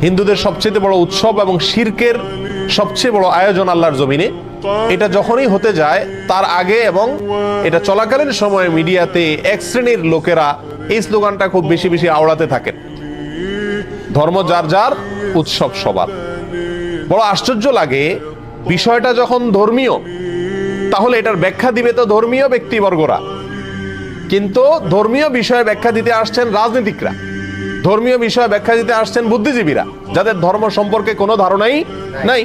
হিন্দুদের সবচেয়ে বড় উৎসব এবং শিরকের সবচেয়ে বড় আয়োজন আল্লাহর জমিনে, এটা যখনই হতে যায় তার আগে এবং এটা চলাকালীন সময়ে মিডিয়াতে এক শ্রেণীর লোকেরা এই স্লোগানটা খুব বেশি বেশি আওড়াতে থাকেন, ধর্ম যার যার, উৎসব সবার। বড় আশ্চর্য লাগে, বিষয়টা যখন ধর্মীয় তাহলে এটার ব্যাখ্যা দিবে তো ধর্মীয় ব্যক্তিবর্গরা, কিন্তু ধর্মীয় বিষয়ে ব্যাখ্যা দিতে আসছেন রাজনীতিকরা, ধর্মীয় বিষয়ে ব্যাখ্যা দিতে আসছেন বুদ্ধিজীবীরা, যাদের ধর্ম সম্পর্কে কোনো ধারণাই নাই।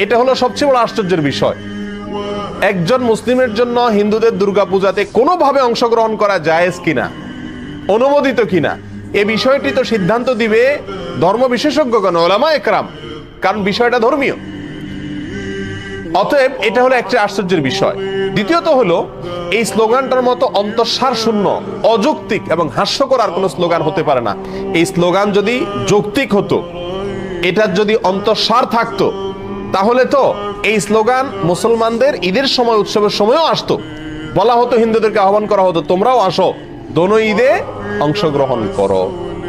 এটা হলো সবচেয়ে বড় আশ্চর্যের বিষয়। একজন মুসলিমের জন্য হিন্দুদের দুর্গাপূজাতে কোনোভাবে অংশগ্রহণ করা জায়েজ কিনা, অনুমোদিত কিনা, এ বিষয়টি তো সিদ্ধান্ত দিবে ধর্ম বিশেষজ্ঞগণ, উলামা একরাম, কারণ বিষয়টা ধর্মীয়। অতএব এটা হলো একটা আশ্চর্যের বিষয়। দ্বিতীয়ত হলো, এই স্লোগানটার মতো অন্তঃসার শূন্য, অযৌক্তিক এবং হাস্যকর আর কোনো স্লোগান হতে পারে না। এই স্লোগান যদি যৌক্তিক হতো, এটার যদি অন্তঃসার থাকতো, তাহলে তো এই স্লোগান মুসলমানদের ঈদের সময়, উৎসবের সময়ও আসতো। বলা হতো, হিন্দুদেরকে আহ্বান করা হতো, তোমরাও আসো, দোনো ঈদে অংশগ্রহণ করো।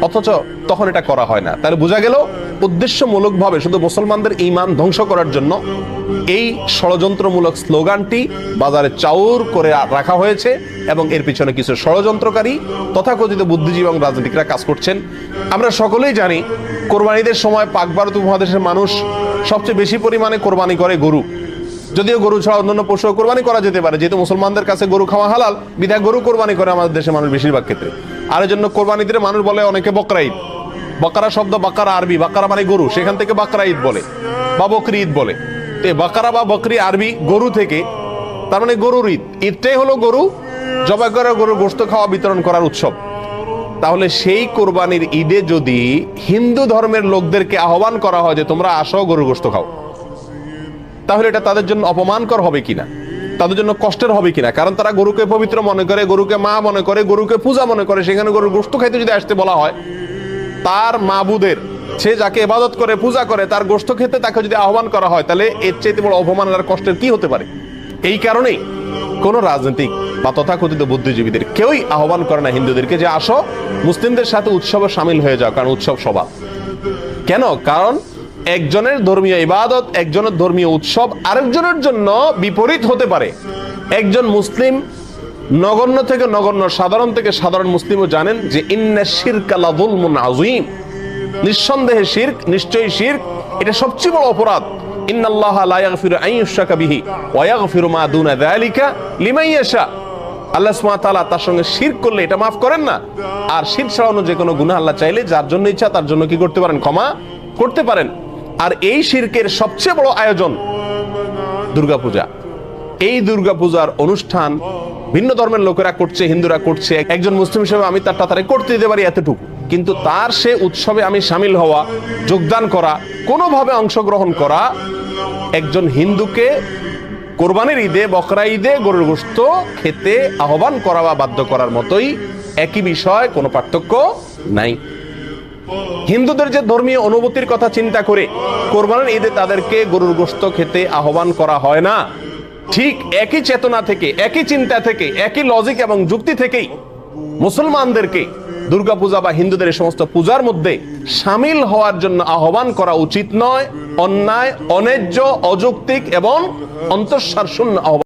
অথচ তখন এটা করা হয় না। তাহলে বোঝা গেল উদ্দেশ্যমূলকভাবে শুধু মুসলমানদের ঈমান ধ্বংস করার জন্য এই ষড়যন্ত্রমূলক স্লোগানটি বাজারে চাউর করে রাখা হয়েছে এবং এর পিছনে কিছু ষড়যন্ত্রকারী তথাকথিত বুদ্ধিজীবী এবং রাজনীতিকরা কাজ করছেন। আমরা সকলেই জানি, কোরবানিদের সময় পাক ভারত উপমহাদেশের মানুষ সবচেয়ে বেশি পরিমাণে কোরবানি করে গরু। যদিও গরু ছাড়া অন্যান্য পশু কোরবানি করা যেতে পারে, যেহেতু মুসলমানদের কাছে গরু খাওয়া হালাল, বিধায় গরু কোরবানি করে আমাদের দেশের মানুষ বেশিরভাগ ক্ষেত্রে। আর এই জন্য কোরবানি দিলে মানুষ বলে অনেকে বকরা ঈদ। বাকারা শব্দ, বাকারা আরবি, বাকারা মানে গরু, সেখান থেকে বাকরা ঈদ বলে বা বকরি ঈদ বলে। বাকারা বা বকরি আরবি গরু থেকে, তার মানে গরুর ঈদ। ঈদটাই হলো গরু জবাই করে গরুর গোশত খাওয়া, বিতরণ করার উৎসব। তাহলে সেই কোরবানির ঈদে যদি হিন্দু ধর্মের লোকদেরকে আহ্বান করা হয় যে তোমরা আসো, গরুর গোশত খাও, তাহলে এটা তাদের জন্য অপমানকর হবে কিনা, তাদের জন্য কষ্টের হবে কিনা? কারণ তারা গরুকে পবিত্র মনে করে, গরুকে মা মনে করে, গরুকে পূজা মনে করে। সেখানে গরুর গোশত খাইতে যদি আসতে বলা হয়, তার মাবুদের, সে যাকে ইবাদত করে, পূজা করে, তার গোশত খেতে তাকে যদি আহ্বান করা হয়, তাহলে এর চাইতে বড় অপমানের আর কষ্টের কি হতে পারে? এই কারণেই কোন রাজনৈতিক বা তথাকথিত বুদ্ধিজীবীদের কেউই আহ্বান করে না হিন্দুদেরকে যে আসো, মুসলিমদের সাথে উৎসবে সামিল হয়ে যাও, কারণ উৎসব সবার। কেন? কারণ একজনের ধর্মীয় ইবাদত, একজনের ধর্মীয় উৎসব আরেকজনের জন্য বিপরীত হতে পারে। একজন মুসলিম নগণ্য থেকে নগণ্য, সাধারণ থেকে সাধারণ মুসলিমও জানেন যে ইন্না শিরকা লাযুলমুন আযীম, নিঃসন্দেহে শিরক, নিশ্চয়ই শিরক এটা সবচেয়ে বড় অপরাধ। ইন্নাল্লাহা লা ইয়াগফিরু আন ইউশরাকা বিহি ওয়া ইয়াগফিরু মা দুনা যালিকা লিমান ইয়াশা। আল্লাহ সুবহানাহু ওয়া তাআলা তার সঙ্গে শিরক করলে এটা মাফ করেন না। আর শিরক ছাড়া অন্য যে কোনো গুনাহ আল্লাহ চাইলে যার জন্য ইচ্ছা তার জন্য কি করতে পারেন? ক্ষমা করতে পারেন। আর এই শিরকের সবচেয়ে বড় আয়োজন দুর্গাপূজা। এই দুর্গাপূজার অনুষ্ঠান ভিন্ন ধর্মের লোকেরা করছে, হিন্দুরা করছে। একজন মুসলিম হিসেবে আমি তার তাড়াতাড়ি করতে দিতে পারি এতটুকু, কিন্তু তার সে উৎসবে আমি সামিল হওয়া, যোগদান করা, কোনোভাবে অংশগ্রহণ করা, একজন হিন্দুকে কোরবানির ঈদে, বকরা ঈদে গরুর গোশত খেতে আহ্বান করা বা বাধ্য করার মতোই, একই বিষয়, কোনো পার্থক্য নাই। হিন্দুদের যে ধর্মীয় অনুভূতির কথা চিন্তা করে কোরবানির ঈদে তাদেরকে গরুর গোশত খেতে আহ্বান করা হয় না, ঠিক একই চেতনা থেকে, একই চিন্তা থেকে, একই লজিক এবং যুক্তি থেকেই মুসলমানদেরকে দুর্গাপূজা বা হিন্দুদের এই সমস্ত পূজার মধ্যে সামিল হওয়ার জন্য আহ্বান করা উচিত নয়, অন্যায়, অন্যায্য, অযৌক্তিক এবং অন্তঃসার শূন্য আহ্বান।